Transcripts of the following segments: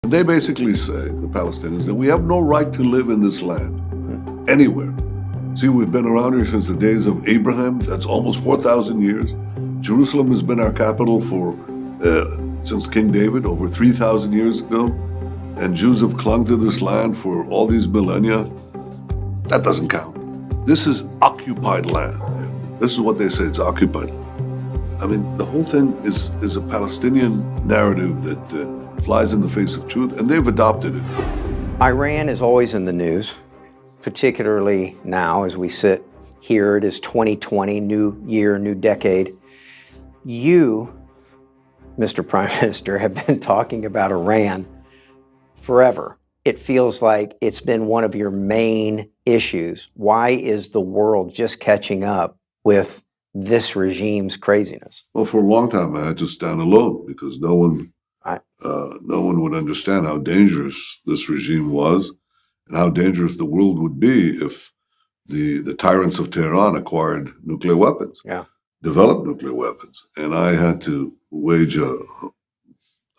They basically say, the Palestinians, that we have no right to live in this land, anywhere. See, we've been around here since the days of Abraham. That's almost 4,000 years. Jerusalem has been our capital since King David, over 3,000 years ago. And Jews have clung to this land for all these millennia. That doesn't count. This is occupied land. This is what they say, it's occupied. I mean, the whole thing is a Palestinian narrative that flies in the face of truth, and they've adopted it. Iran is always in the news, particularly now as we sit here. It is 2020, new year, new decade. You, Mr. Prime Minister, have been talking about Iran forever. It feels like it's been one of your main issues. Why is the world just catching up with this regime's craziness? Well, for a long time, I had to stand alone because no one would understand how dangerous this regime was and how dangerous the world would be if the tyrants of Tehran acquired nuclear weapons, developed nuclear weapons. And I had to wage a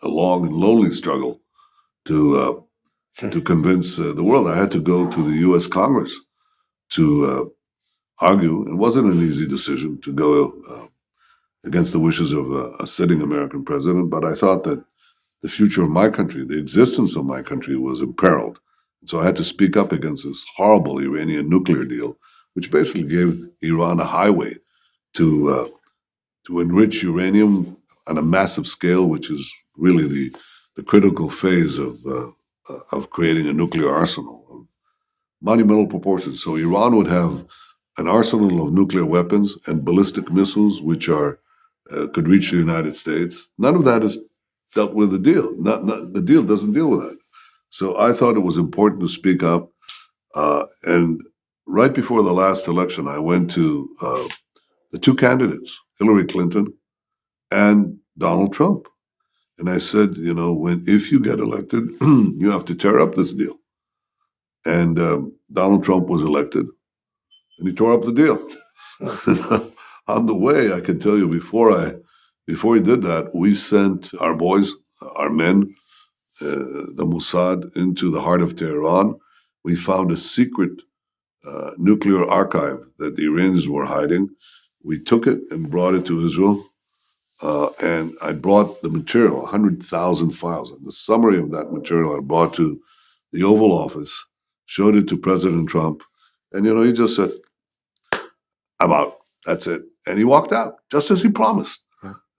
long and lonely struggle to convince the world. I had to go to the U.S. Congress to argue. It wasn't an easy decision to go against the wishes of a sitting American president, but I thought that the future of my country, the existence of my country, was imperiled. And so I had to speak up against this horrible Iranian nuclear deal, which basically gave Iran a highway to enrich uranium on a massive scale, which is really the critical phase of creating a nuclear arsenal of monumental proportions. So Iran would have an arsenal of nuclear weapons and ballistic missiles, which could reach the United States. None of that is dealt with the deal. The deal doesn't deal with that. So I thought it was important to speak up. And right before the last election, I went to the two candidates, Hillary Clinton and Donald Trump. And I said, if you get elected, you have to tear up this deal. And Donald Trump was elected, and he tore up the deal. On the way, I can tell you, before he did that, we sent our boys, our men, the Mossad, into the heart of Tehran. We found a secret nuclear archive that the Iranians were hiding. We took it and brought it to Israel. And I brought the material, 100,000 files. And the summary of that material I brought to the Oval Office, showed it to President Trump. And, he just said, I'm out. That's it. And he walked out, just as he promised.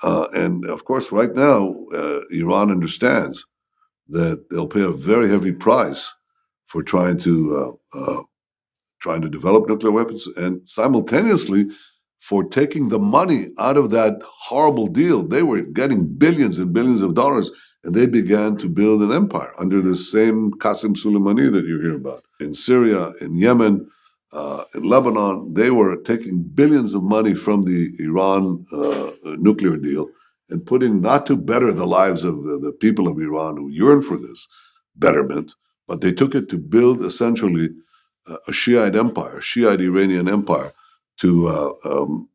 And of course, right now, Iran understands that they'll pay a very heavy price for trying to develop nuclear weapons, and simultaneously for taking the money out of that horrible deal. They were getting billions and billions of dollars, and they began to build an empire under the same Qasem Soleimani that you hear about. In Syria, in Yemen, in Lebanon, they were taking billions of money from the Iran nuclear deal and putting, not to better the lives of the people of Iran who yearn for this betterment, but they took it to build essentially a Shiite empire, a Shiite Iranian empire, to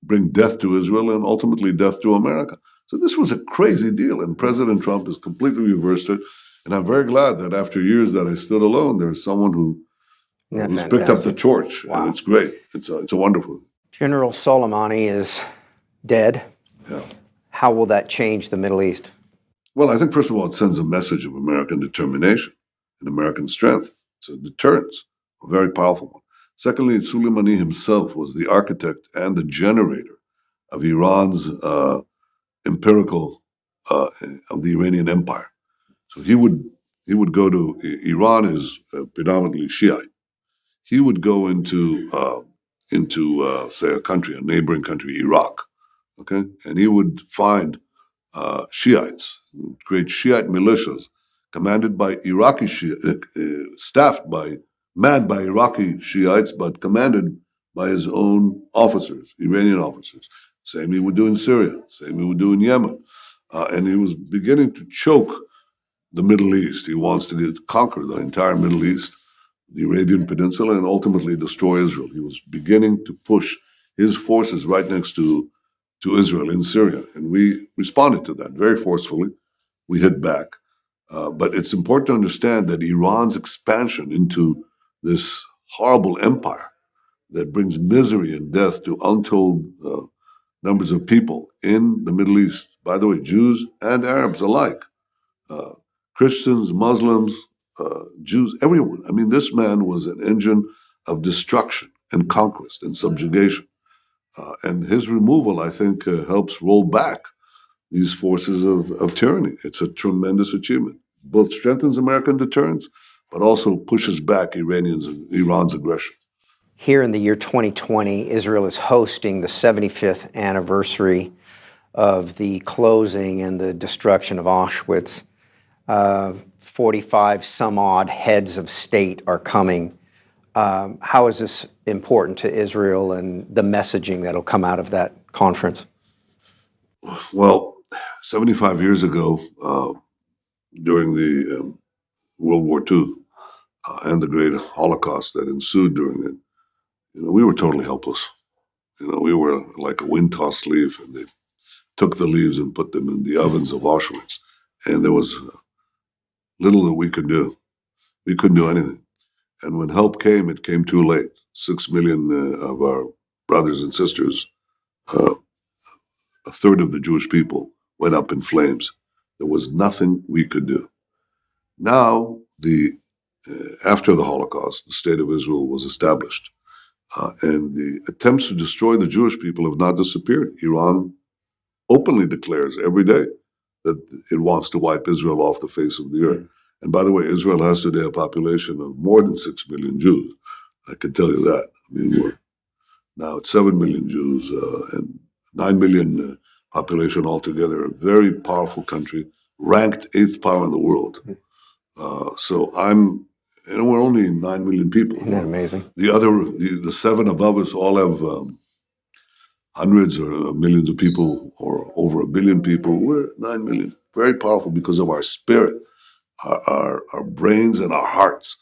bring death to Israel and ultimately death to America. So this was a crazy deal, and President Trump has completely reversed it. And I'm very glad that after years that I stood alone, there's someone who's picked up the torch. Wow. And it's great. It's a wonderful. General Soleimani is dead. Yeah. How will that change the Middle East? Well, I think, first of all, it sends a message of American determination and American strength. It's a deterrence, a very powerful one. Secondly, Soleimani himself was the architect and the generator of Iran's empirical of the Iranian empire. So he would go to Iran is predominantly Shiite. He would go into say a neighboring country, Iraq, okay, and he would find Shiites, create Shiite militias, commanded by Iraqi manned by Iraqi Shiites, but commanded by his own officers, Iranian officers. Same he would do in Syria, same he would do in Yemen. And he was beginning to choke the Middle East. He wants to conquer the entire Middle East, the Arabian Peninsula, and ultimately destroy Israel. He was beginning to push his forces right next to Israel in Syria. And we responded to that very forcefully. We hit back. But it's important to understand that Iran's expansion into this horrible empire that brings misery and death to untold numbers of people in the Middle East, by the way, Jews and Arabs alike, uh, Christians, Muslims, Jews, everyone. I mean, this man was an engine of destruction and conquest and subjugation. And his removal, I think, helps roll back these forces of tyranny. It's a tremendous achievement. Both strengthens American deterrence, but also pushes back Iran's aggression. Here in the year 2020, Israel is hosting the 75th anniversary of the closing and the destruction of Auschwitz. 45 some odd heads of state are coming. How is this important to Israel and the messaging that'll come out of that conference? Well, 75 years ago, during the World War II and the great Holocaust that ensued during it, we were totally helpless. We were like a wind-tossed leaf, and they took the leaves and put them in the ovens of Auschwitz. And there was little that we could do. We couldn't do anything. And when help came, it came too late. 6 million of our brothers and sisters, a third of the Jewish people, went up in flames. There was nothing we could do. Now, after the Holocaust, the state of Israel was established. And the attempts to destroy the Jewish people have not disappeared. Iran openly declares every day that it wants to wipe Israel off the face of the earth. And by the way, Israel has today a population of more than 6 million Jews. I can tell you that. I mean, we're now at 7 million Jews and 9 million population altogether. A very powerful country, ranked 8th power in the world. We're only 9 million people. Isn't that amazing? The 7 above us all have hundreds or millions of people, or over 1 billion people. We're 9 million. Very powerful because of our spirit, our brains, and our hearts.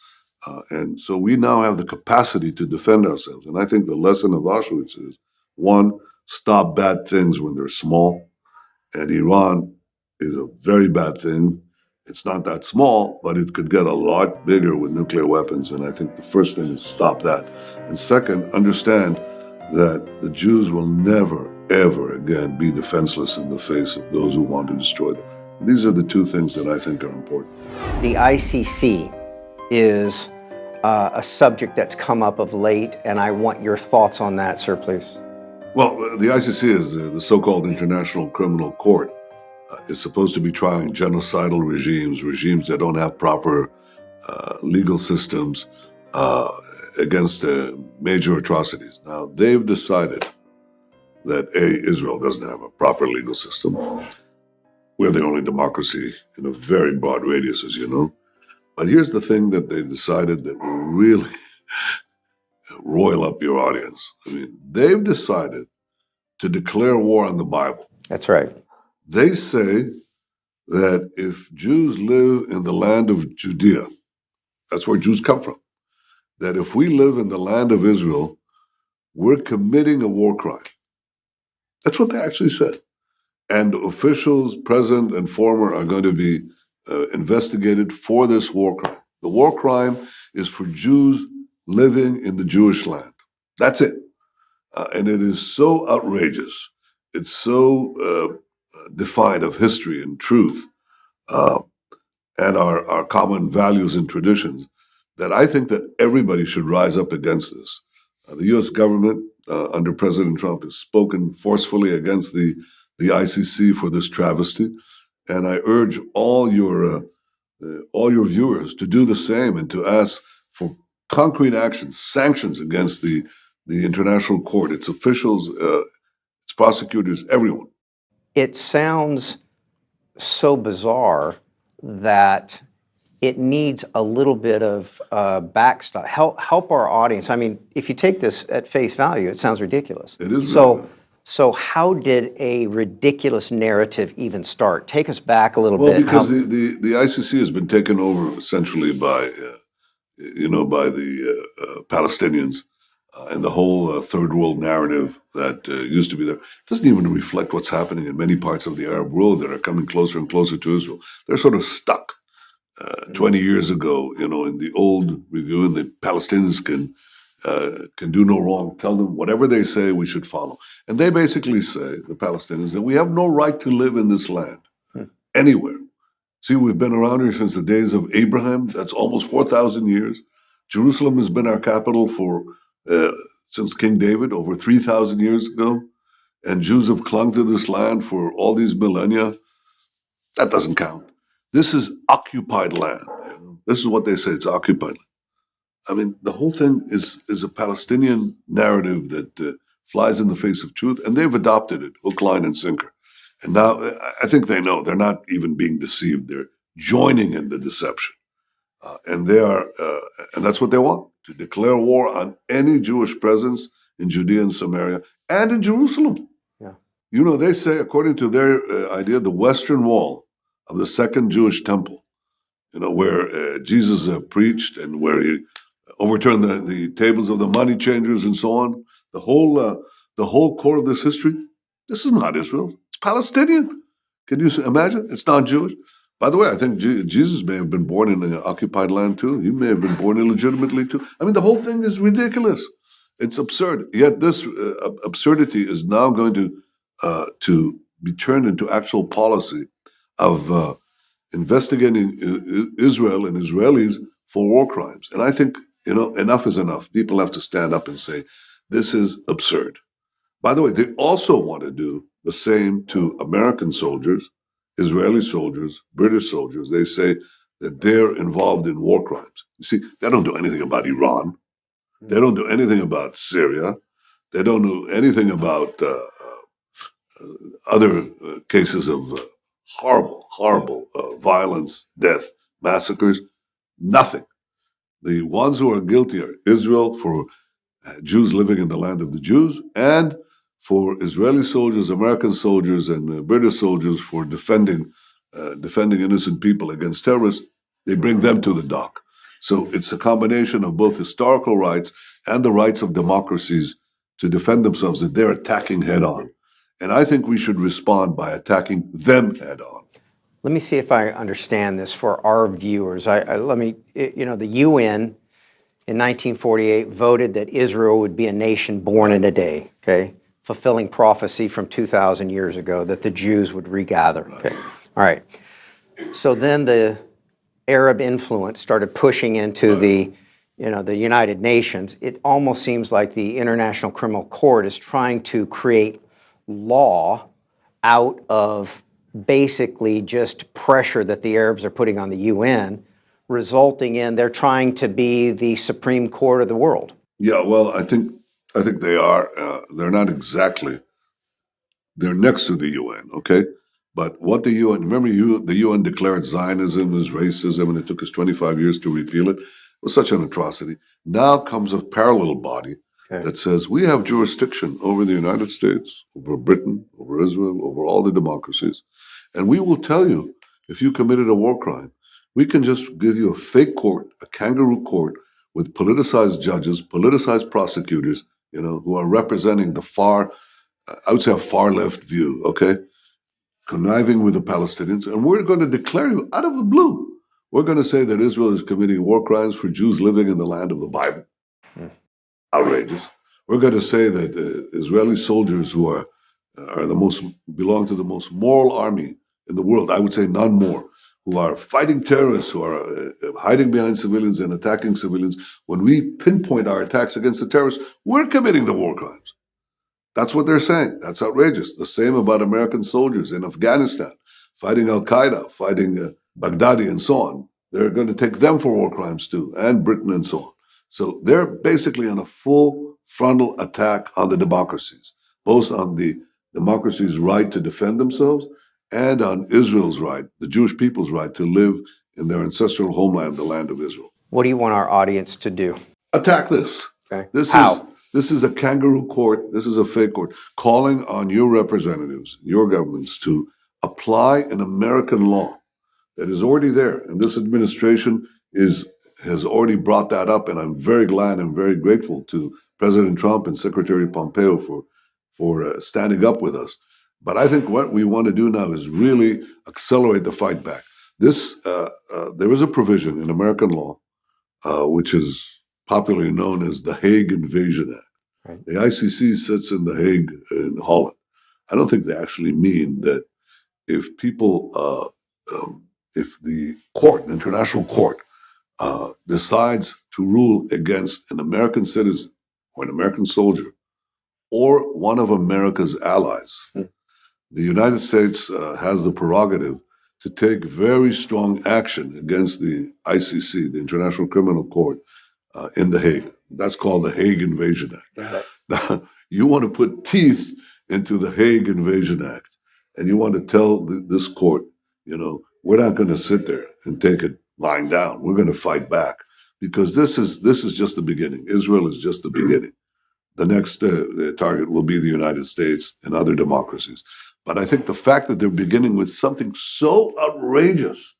And so we now have the capacity to defend ourselves. And I think the lesson of Auschwitz is, one, stop bad things when they're small. And Iran is a very bad thing. It's not that small, but it could get a lot bigger with nuclear weapons. And I think the first thing is stop that. And second, understand that the Jews will never, ever again be defenseless in the face of those who want to destroy them. These are the two things that I think are important. The ICC is a subject that's come up of late, and I want your thoughts on that, sir, please. Well, the ICC is the so-called International Criminal Court. Is supposed to be trying genocidal regimes that don't have proper legal systems against major atrocities. Now, they've decided that Israel doesn't have a proper legal system. We're the only democracy in a very broad radius, as you know. But here's the thing that they decided that will really roil up your audience. I mean, they've decided to declare war on the Bible. That's right. They say that if Jews live in the land of Judea, that's where Jews come from, that if we live in the land of Israel, we're committing a war crime. That's what they actually said. And officials, present and former, are going to be investigated for this war crime. The war crime is for Jews living in the Jewish land. That's it. And it is so outrageous. It's so defiant of history and truth and our common values and traditions that I think that everybody should rise up against this. The U.S. government under President Trump has spoken forcefully against the ICC for this travesty, and I urge all your viewers to do the same and to ask for concrete actions, sanctions against the International Court, its officials, its prosecutors, everyone. It sounds so bizarre that it needs a little bit of backstop. Help our audience. I mean, if you take this at face value, it sounds ridiculous. It is. So how did a ridiculous narrative even start? Take us back a little bit. Well, because the ICC has been taken over essentially by the Palestinians. And the whole third world narrative that used to be there doesn't even reflect what's happening in many parts of the Arab world that are coming closer and closer to Israel. They're sort of stuck. 20 years ago, in the old review, and the Palestinians can do no wrong. Tell them whatever they say, we should follow. And they basically say, the Palestinians, that we have no right to live in this land anywhere. See, we've been around here since the days of Abraham. That's almost 4,000 years. Jerusalem has been our capital since King David, over 3,000 years ago. And Jews have clung to this land for all these millennia. That doesn't count. This is occupied land. This is what they say, it's occupied land. I mean, the whole thing is a Palestinian narrative that flies in the face of truth, and they've adopted it, hook, line, and sinker. And now I think they know they're not even being deceived. They're joining in the deception. And that's what they want, to declare war on any Jewish presence in Judea and Samaria and in Jerusalem. Yeah. They say, according to their idea, the Western Wall of the Second Jewish Temple, where Jesus preached and where he overturned the tables of the money changers and so on. The whole core of this history, this is not Israel. It's Palestinian. Can you imagine? It's not Jewish. By the way, I think Jesus may have been born in an occupied land too. He may have been born illegitimately too. I mean, the whole thing is ridiculous. It's absurd. Yet this absurdity is now going to be turned into actual policy of investigating Israel and Israelis for war crimes. And I think, enough is enough. People have to stand up and say, this is absurd. By the way, they also want to do the same to American soldiers, Israeli soldiers, British soldiers. They say that they're involved in war crimes. You see, they don't do anything about Iran. They don't do anything about Syria. They don't do anything about other cases of horrible violence, death, massacres. Nothing. The ones who are guilty are Israel for Jews living in the land of the Jews, and for Israeli soldiers, American soldiers, and British soldiers for defending innocent people against terrorists. They bring them to the dock. So it's a combination of both historical rights and the rights of democracies to defend themselves that they're attacking head on. And I think we should respond by attacking them head on. Let me see if I understand this for our viewers. The UN in 1948 voted that Israel would be a nation born in a day, okay? Fulfilling prophecy from 2,000 years ago that the Jews would regather, okay? All right. So then the Arab influence started pushing into the United Nations. It almost seems like the International Criminal Court is trying to create law out of basically just pressure that the Arabs are putting on the UN, resulting in they're trying to be the Supreme Court of the world. Yeah, well, I think they are. They're not exactly. They're next to the UN, okay? But what the UN, remember the UN declared Zionism as racism, and it took us 25 years to repeal it. It was such an atrocity. Now comes a parallel body that says we have jurisdiction over the United States, over Britain, over Israel, over all the democracies. And we will tell you if you committed a war crime. We can just give you a fake court, a kangaroo court with politicized judges, politicized prosecutors, who are representing the I would say a far left view, okay? Conniving with the Palestinians. And we're going to declare you out of the blue. We're going to say that Israel is committing war crimes for Jews living in the land of the Bible. Outrageous. We're going to say that Israeli soldiers who belong to the most moral army in the world, I would say none more, who are fighting terrorists, who are hiding behind civilians and attacking civilians. When we pinpoint our attacks against the terrorists, we're committing the war crimes. That's what they're saying. That's outrageous. The same about American soldiers in Afghanistan, fighting Al-Qaeda, fighting Baghdadi and so on. They're going to take them for war crimes too, and Britain and so on. So they're basically on a full frontal attack on the democracies, both on the democracy's right to defend themselves and on Israel's right, the Jewish people's right to live in their ancestral homeland, the land of Israel. What do you want our audience to do? Attack this. Okay. How? This is a kangaroo court. This is a fake court calling on your representatives, your governments, to apply an American law that is already there. And this administration has already brought that up. And I'm very glad and very grateful to President Trump and Secretary Pompeo for standing up with us. But I think what we want to do now is really accelerate the fight back. There is a provision in American law, which is popularly known as the Hague Invasion Act. Right. The ICC sits in The Hague in Holland. I don't think they actually mean that if people, if the court, the international court, decides to rule against an American citizen or an American soldier or one of America's allies, the United States has the prerogative to take very strong action against the ICC, the International Criminal Court, in The Hague. That's called the Hague Invasion Act. Right. Now, you want to put teeth into the Hague Invasion Act, and you want to tell this court, we're not going to sit there and take it lying down. We're going to fight back, because this is just the beginning. Israel is just the beginning. The next target will be the United States and other democracies. But I think the fact that they're beginning with something so outrageous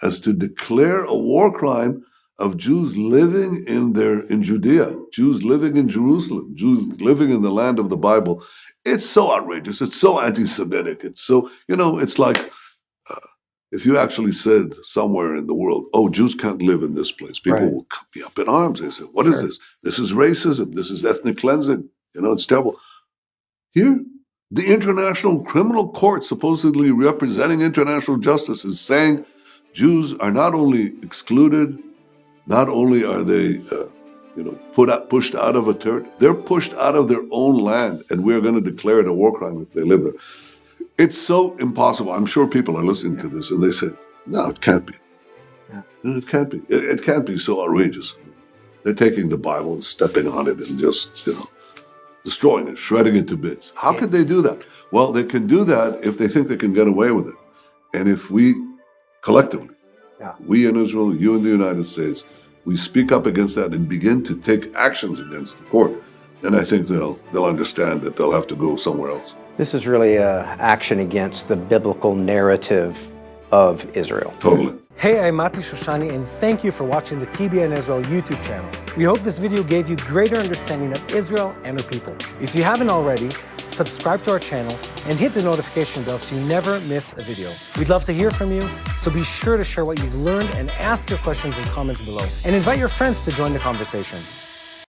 as to declare a war crime of Jews living in Judea, Jews living in Jerusalem, Jews living in the land of the Bible, it's so outrageous. It's so anti-Semitic. It's so, it's like if you actually said somewhere in the world, oh, Jews can't live in this place, people Right. will be up in arms. They say, what is this? This is racism. This is ethnic cleansing. It's terrible. Here, the International Criminal Court, supposedly representing international justice, is saying Jews are not only excluded, not only are they, pushed out of a territory, they're pushed out of their own land, and we're going to declare it a war crime if they live there. It's so impossible. I'm sure people are listening to this, and they say, no, it can't be. Yeah. No, it can't be. It can't be so outrageous. They're taking the Bible and stepping on it and just, destroying it, shredding it to bits. How could they do that? Well, they can do that if they think they can get away with it. And if we collectively, we in Israel, you in the United States, we speak up against that and begin to take actions against the court, then I think they'll understand that they'll have to go somewhere else. This is really action against the biblical narrative of Israel. Totally. Hey, I'm Mati Shoshani, and thank you for watching the TBN Israel YouTube channel. We hope this video gave you greater understanding of Israel and her people. If you haven't already, subscribe to our channel and hit the notification bell so you never miss a video. We'd love to hear from you, so be sure to share what you've learned and ask your questions in comments below. And invite your friends to join the conversation.